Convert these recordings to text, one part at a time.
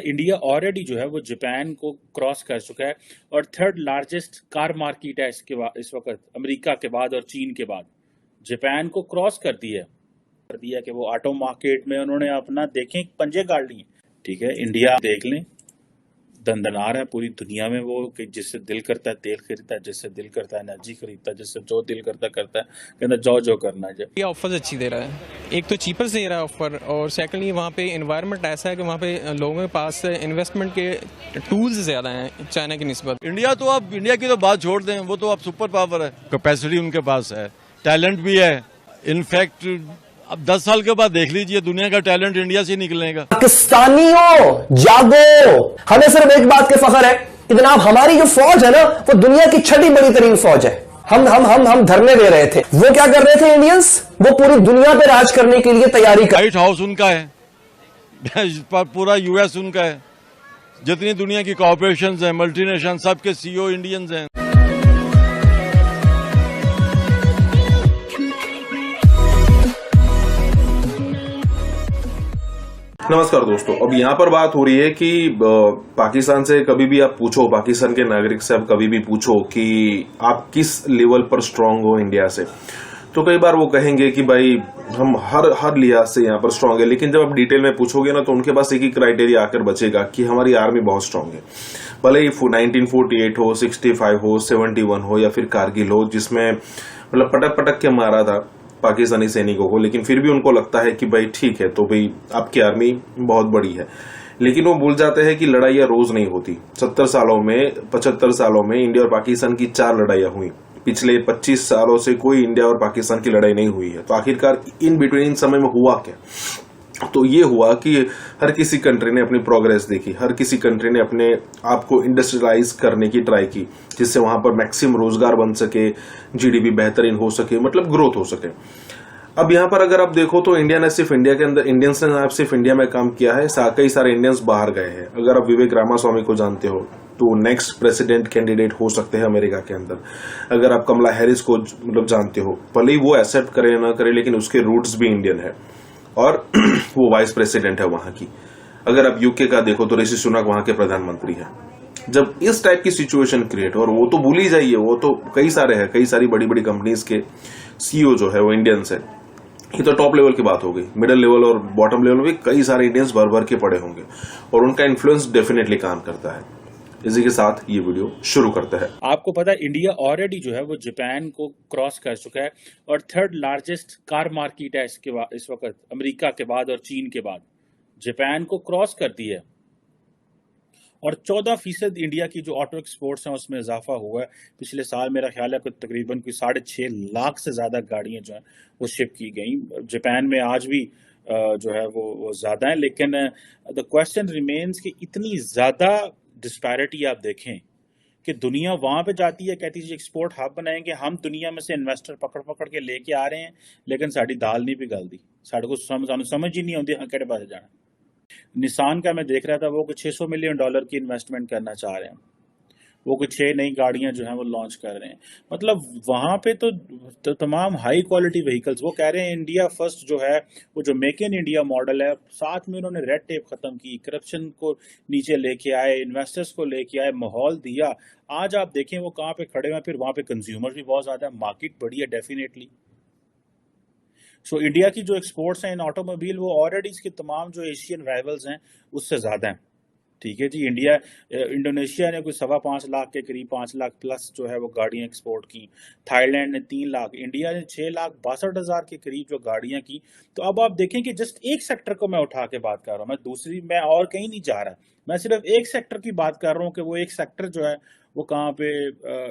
India already जो है वो जापान को क्रॉस कर चुका है और थर्ड लार्जेस्ट कार मार्केट है इस वक्त अमेरिका के बाद और चीन के बाद जापान को क्रॉस कर दिया कि वो ऑटो मार्केट में उन्होंने अपना देखें पंजे गाड़ लिए। ठीक है, इंडिया देख लें दंदनार है पूरी दुनिया में वो कि जिससे दिल करता है तेल खरीदता है, जिससे दिल करता है एनर्जी खरीदता है, जिससे जो दिल करता है कहना जो करना है। ये ऑफर्स अच्छी दे रहा है, एक तो चीपर दे रहा है ऑफर, और सेकंडली वहाँ पे एनवायरनमेंट ऐसा है कि वहाँ पे लोगों के पास इन्वेस्टमेंट के टूल्स ज़्यादा हैं चाइना की निस्बत। इंडिया की तो बात छोड़ दें, वो तो अब सुपर पावर है, कैपेसिटी उनके पास है, टैलेंट भी है। इनफैक्ट अब 10 साल के बाद देख लीजिए दुनिया का टैलेंट इंडिया से निकलेगा। पाकिस्तानियों जागो, हमें सिर्फ एक बात के फख्र है कि जनाब हमारी जो फौज है ना वो दुनिया की छठी बड़ी तरीन फौज है। हम धरने दे रहे थे, वो क्या कर रहे थे इंडियंस, वो पूरी दुनिया पे राज करने के लिए तैयारी कर। व्हाइट हाउस उनका है, पूरा यूएस उनका है, जितनी दुनिया की कॉर्पोरेशन है, मल्टीनेशनल, सबके सीईओ इंडियंस हैं। नमस्कार दोस्तों, अब यहाँ पर बात हो रही है कि पाकिस्तान से कभी भी आप पूछो, पाकिस्तान के नागरिक से आप कभी भी पूछो कि आप किस लेवल पर स्ट्रांग हो इंडिया से, तो कई बार वो कहेंगे कि भाई हम हर लिहाज से यहाँ पर स्ट्रांग है। लेकिन जब आप डिटेल में पूछोगे ना तो उनके पास एक ही क्राइटेरिया आकर बचेगा कि हमारी आर्मी बहुत स्ट्रांग है। भले ही 1948 हो, 65 हो, 71 हो या फिर कारगिल हो, जिसमें मतलब पटक पटक के मारा था पाकिस्तानी सैनिकों को, लेकिन फिर भी उनको लगता है कि भाई ठीक है तो भाई आपकी आर्मी बहुत बड़ी है। लेकिन वो भूल जाते हैं कि लड़ाइयां रोज नहीं होती। 70 सालों में 75 सालों में इंडिया और पाकिस्तान की 4 लड़ाइयां हुई। पिछले 25 सालों से कोई इंडिया और पाकिस्तान की लड़ाई नहीं हुई है। तो आखिरकार इन बिटवीन इन समय में हुआ क्या? तो ये हुआ कि हर किसी कंट्री ने अपनी प्रोग्रेस देखी, हर किसी कंट्री ने अपने आप को इंडस्ट्रियलाइज करने की ट्राई की, जिससे वहां पर मैक्सिमम रोजगार बन सके, जीडीपी बेहतरीन हो सके, मतलब ग्रोथ हो सके। अब यहाँ पर अगर आप देखो तो इंडिया ने सिर्फ इंडिया के अंदर, इंडियंस ने सिर्फ इंडिया में काम किया है, कई सारे इंडियंस बाहर गए हैं। अगर आप विवेक रामास्वामी को जानते हो तो नेक्स्ट प्रेसिडेंट कैंडिडेट हो सकते हैं अमेरिका के अंदर। अगर आप कमला हैरिस को मतलब जानते हो, भले ही वो एक्सेप्ट करे ना करे, लेकिन उसके रूट्स भी इंडियन है और वो वाइस प्रेसिडेंट है वहां की। अगर आप यूके का देखो तो ऋषि सुनक वहां के प्रधानमंत्री हैं। जब इस टाइप की सिचुएशन क्रिएट, और वो तो भूल ही जाइए, वो तो कई सारे हैं, कई सारी बड़ी बड़ी कंपनीज के सीईओ जो है वो इंडियंस है। ये तो टॉप लेवल की बात हो गई। मिडिल लेवल और बॉटम लेवल में कई सारे इंडियंस भर भर के पड़े होंगे और उनका इन्फ्लुएंस डेफिनेटली काम करता है। इसी के साथ ये वीडियो शुरू करते हैं। आपको पता है इंडिया ऑलरेडी जो है वो जापान को क्रॉस कर चुका है और थर्ड लार्जेस्ट कार मार्केट है इस वक्त अमेरिका के बाद और चीन के बाद जापान को क्रॉस कर दिया है। और 14% इंडिया की जो ऑटो एक्सपोर्ट्स हैं उसमें इजाफा हुआ है। पिछले साल मेरा ख्याल है कि तकरीबन कोई 6.5 लाख से ज्यादा गाड़ियां जो हैं वो शिप की गई। जापान में आज भी जो है वो ज्यादा है, लेकिन द क्वेश्चन रिमेन्स कि इतनी ज्यादा डिस्पैरिटी आप देखें कि दुनिया वहां पे जाती है, कहती है एक्सपोर्ट हब बनाएंगे, हम दुनिया में से इन्वेस्टर पकड़ पकड़ के लेके आ रहे हैं, लेकिन साड़ी दाल नहीं पिघलती, साढ़े को समझ ही नहीं आती हाँ केड़े पास जाना। निसान का मैं देख रहा था वो कुछ $600 मिलियन की इन्वेस्टमेंट करना चाह रहे हैं, वो कुछ 6 नई गाड़ियां जो हैं वो लॉन्च कर रहे हैं। मतलब वहां पे तो तमाम हाई क्वालिटी व्हीकल्स, वो कह रहे हैं इंडिया फर्स्ट जो है वो जो मेक इन इंडिया मॉडल है, साथ में उन्होंने रेड टेप खत्म की, करप्शन को नीचे लेके आए, इन्वेस्टर्स को लेके आए, माहौल दिया। आज आप देखें वो कहाँ पे खड़े हैं, फिर वहां पे कंज्यूमर भी बहुत ज्यादा है, मार्केट बड़ी है डेफिनेटली। सो इंडिया की जो एक्सपोर्ट्स हैं इन ऑटोमोबाइल वो ऑलरेडी इसके तमाम जो एशियन राइवल्स हैं उससे ज्यादा हैं। ठीक है जी, इंडोनेशिया ने कोई 5.25 लाख के करीब, 5 लाख प्लस जो है वो गाड़ियां एक्सपोर्ट की। थाईलैंड ने 3 लाख, इंडिया ने 6,62,000 के करीब जो गाड़ियां की। तो अब आप देखें कि जस्ट एक सेक्टर को मैं उठा के बात कर रहा हूँ, मैं और कहीं नहीं जा रहा, मैं सिर्फ एक सेक्टर की बात कर रहा हूँ कि वो एक सेक्टर जो है वो कहाँ पे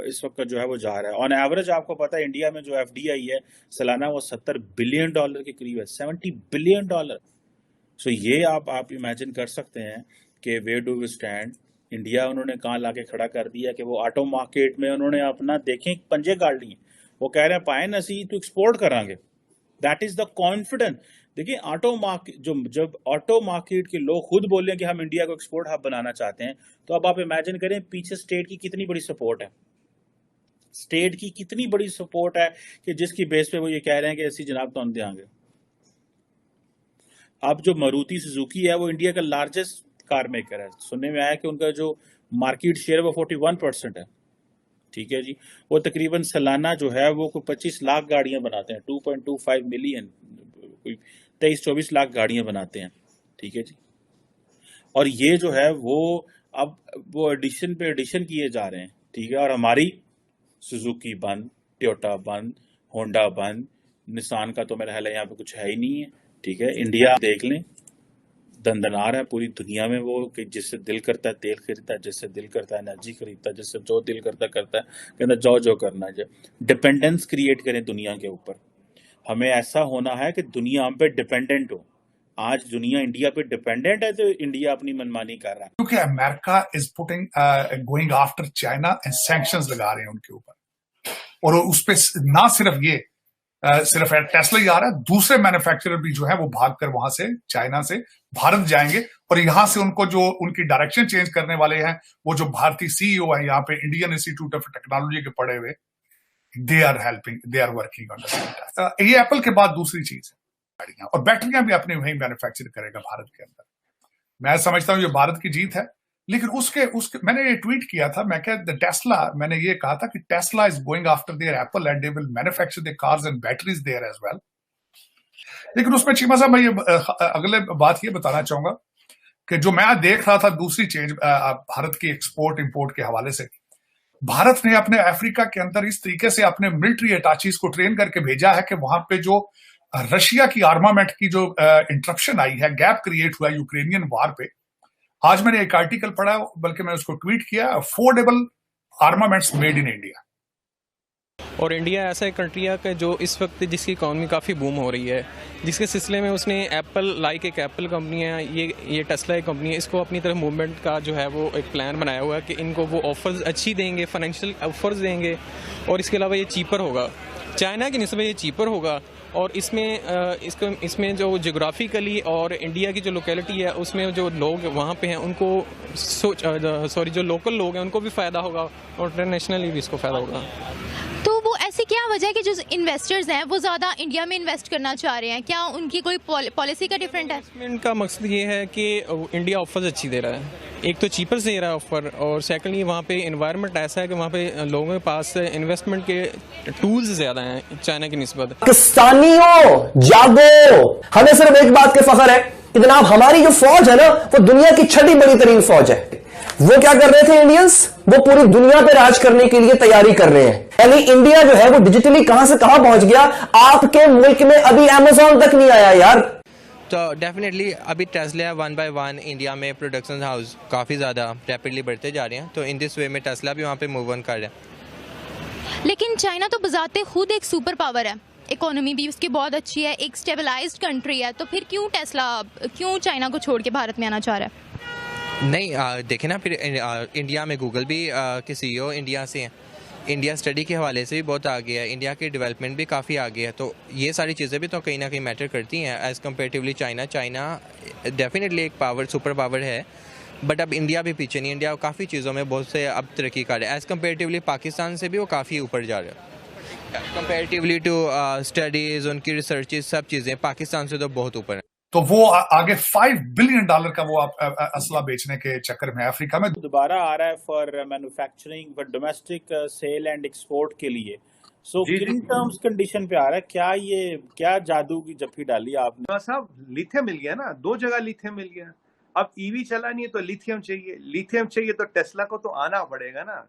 इस वक्त जो है वो जा रहा है। ऑन एवरेज आपको पता है इंडिया में जो FDI है सालाना वो $70 बिलियन के करीब है, $70 बिलियन। सो ये आप इमेजिन कर सकते हैं कि where do we stand. India उन्होंने कहाँ लाके खड़ा कर दिया कि वो ऑटो मार्केट में उन्होंने अपना देखें पंजे गाड़ लिए। वो कह रहे हैं पाए नसी तो एक्सपोर्ट करांगे, दैट इज द कॉन्फिडेंस। देखिए ऑटो मार्केट, जब ऑटो मार्केट के लोग खुद बोले कि हम इंडिया को एक्सपोर्ट हब बनाना चाहते हैं, तो अब आप इमेजिन करें पीछे स्टेट की कितनी बड़ी सपोर्ट है, स्टेट की कितनी बड़ी सपोर्ट है कि जिसकी बेस पे वो ये कह रहे हैं कि ऐसी जनाब तो हम देंगे। अब जो मारुति सुजुकी है वो इंडिया का लार्जेस्ट कार मेकर है। सुनने में आया कि उनका जो मार्केट शेयर वो 41% है। ठीक है जी, वो तकरीबन सालाना जो है वो कोई 25 लाख गाड़ियां बनाते हैं, 2.25 मिलियन, कोई 23-24 लाख गाड़ियां बनाते हैं। ठीक है जी, और ये जो है वो अब वो एडिशन पे एडिशन किए जा रहे हैं। ठीक है, और हमारी सुजुकी बंद, टोयोटा बंद, होंडा बंद, निसान का तो मेरा ख्याल है यहाँ पे कुछ है ही नहीं है। ठीक है, इंडिया देख लें, दंदनार है पूरी दुनिया में वो, कि जिससे दिल करता है तेल खरीदता है, जिससे दिल करता है एनर्जी खरीदता है, जिससे जो दिल करता है कहता जो करना है। डिपेंडेंस क्रिएट करें दुनिया के ऊपर। हमें ऐसा होना है कि दुनिया हम पे डिपेंडेंट हो। आज दुनिया इंडिया पे डिपेंडेंट है तो इंडिया अपनी मनमानी कर रहा है, क्योंकि America is putting going after China and sanctions लगा रहे हैं उनके ऊपर, और उस पे ना सिर्फ ये सिर्फ टेस्ला ही आ रहा है, दूसरे मैन्युफैक्चरर भी जो है वो भागकर वहां से चाइना से भारत जाएंगे, और यहां से उनको जो उनकी डायरेक्शन चेंज करने वाले हैं वो जो भारतीय सीईओ है यहाँ पे इंडियन इंस्टीट्यूट ऑफ टेक्नोलॉजी के पढ़े हुए, they are helping, they are working on. ये एप्पल के बाद दूसरी चीज है गाड़ियां, और बैटरियां भी अपने वहीं मैन्युफैक्चर करेगा भारत के अंदर। मैं समझता हूं ये भारत की जीत है, लेकिन उसके मैंने ये ट्वीट किया था, मैं क्या टेस्ला, मैंने ये कहा था कि Tesla is going after their Apple and they will manufacture their cars and batteries there as well. लेकिन उसमें चीमा साहब मैं ये अगले बात ये बताना चाहूंगा कि जो मैं देख रहा था दूसरी चीज भारत की एक्सपोर्ट इंपोर्ट के हवाले से, भारत ने अपने अफ्रीका के अंदर इस तरीके से अपने मिलिट्री अटैचीज को ट्रेन करके भेजा है कि वहां पे जो रशिया की आर्मामेंट की जो इंटरप्शन आई है, गैप क्रिएट हुआ यूक्रेनियन वार पे, आज मैंने एक आर्टिकल पढ़ा, बल्कि मैं उसको ट्वीट किया, affordable armaments made in India. और इंडिया ऐसा एक कंट्री है कि जो इस वक्त जिसकी इकॉनमी काफ़ी बूम हो रही है, जिसके सिलसिले में उसने एप्पल लाइक एक एप्पल कंपनी है, ये टेस्ला एक कंपनी है, इसको अपनी तरफ मूवमेंट का जो है वो एक प्लान बनाया हुआ है कि इनको वो ऑफर्स अच्छी देंगे, फाइनेंशियल ऑफर्स देंगे, और इसके अलावा ये चीपर होगा, चाइना की निस्बत ये चीपर होगा। और इसमें जो जोग्राफिकली और इंडिया की जो लोकेलिटी है उसमें जो लोग वहाँ पे हैं उनको जो लोकल लोग हैं उनको भी फ़ायदा होगा, और इंटरनेशनली भी इसको फ़ायदा होगा। तो वो ऐसी क्या वजह है कि जो इन्वेस्टर्स हैं वो ज़्यादा इंडिया में इन्वेस्ट करना चाह रहे हैं? क्या उनकी कोई पॉलिसी का डिफरेंट है? इन्वेस्टमेंट का मकसद ये है कि इंडिया ऑफर्स अच्छी दे रहा है, एक तो चीपर से दे रहा है ऑफर, और सेकंडली वहाँ पे इन्वायरमेंट ऐसा है कि वहाँ पे लोगों के पास इन्वेस्टमेंट के टूल्स ज़्यादा हैं चाइना की निस्बत। पाकिस्तानियों जागो, हमें सिर्फ एक बात के फख्र है कि जनाब हमारी जो फौज है ना वो दुनिया की छठी बड़ी तरीन फौज है। वो क्या कर रहे थे इंडियंस, वो पूरी दुनिया पे राज करने के लिए तैयारी कर रहे हैं। यानी इंडिया जो है वो डिजिटली कहां से कहां पहुंच गया, आपके मुल्क में अभी अमेज़न तक नहीं आया यार। तो डेफिनेटली अभी टेस्ला 1 by 1 इंडिया में प्रोडक्शन हाउस काफ़ी ज़्यादा रैपिडली बढ़ते जा रहे हैं, तो इन दिस वे में टेस्ला भी वहाँ पे मूव ऑन कर रहा है। लेकिन चाइना तो बजाते खुद एक सुपर पावर है, इकोनॉमी भी उसकी बहुत अच्छी है, एक स्टेबलाइज्ड कंट्री है, तो फिर क्यों चाइना को छोड़ के भारत में आना चाह रहा है? नहीं, देखें ना, फिर इंडिया में गूगल भी के CEO इंडिया से हैं, इंडिया स्टडी के हवाले से भी बहुत आगे है, इंडिया की डेवलपमेंट भी काफ़ी आगे है, तो ये सारी चीज़ें भी तो कहीं ना कहीं मैटर करती हैं एज़ कम्पेरेटिवली चाइना डेफिनेटली एक सुपर पावर है, बट अब इंडिया भी पीछे नहीं, इंडिया काफ़ी चीज़ों में बहुत से अब तरक्की कर रहा है, एज़ कम्पेरेटिवली पाकिस्तान से भी वो काफ़ी ऊपर जा रहा है, कंपेरेटिवली टू स्टडीज़, उनकी रिसर्चेज, सब चीज़ें पाकिस्तान से तो बहुत ऊपर है। तो वो आगे $5 बिलियन का वो असला बेचने के चक्कर में अफ्रीका में दोबारा आ रहा है for manufacturing, for domestic sale and export के लिए। सो किन टर्म्स कंडीशन पे आ रहा है? क्या जादू की जफ्फी डाली आपने? साहब लिथियम मिल गया ना, 2 जगह लिथियम मिल गया, अब ईवी चला नहीं है तो लिथियम चाहिए तो टेस्ला को तो आना पड़ेगा ना,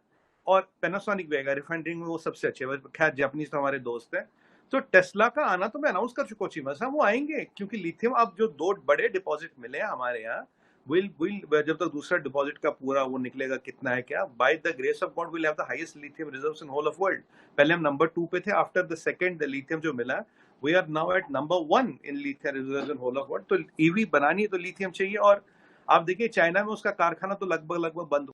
और पैनासोनिक भी आएगा, रिफाइनरी में वो सबसे अच्छे, खैर जापानीज तो हमारे दोस्त हैं, तो टेस्ला का आना तो मैं अनाउंस कर चुका हूँ साहब, वो आएंगे, क्योंकि लिथियम अब जो 2 बड़े डिपॉजिट मिले हैं हमारे यहाँ, जब तक दूसरा डिपॉजिट का पूरा वो निकलेगा कितना है क्या, by the grace of God will have the highest lithium reserves in whole of world. पहले हम नंबर 2 पे थे, आफ्टर द सेकंड लिथियम जो मिला, we are now at number 1 in lithium reserves in whole of world. तो EV बनानी है तो लिथियम चाहिए, और आप देखिए चाइना में उसका कारखाना तो लगभग बंद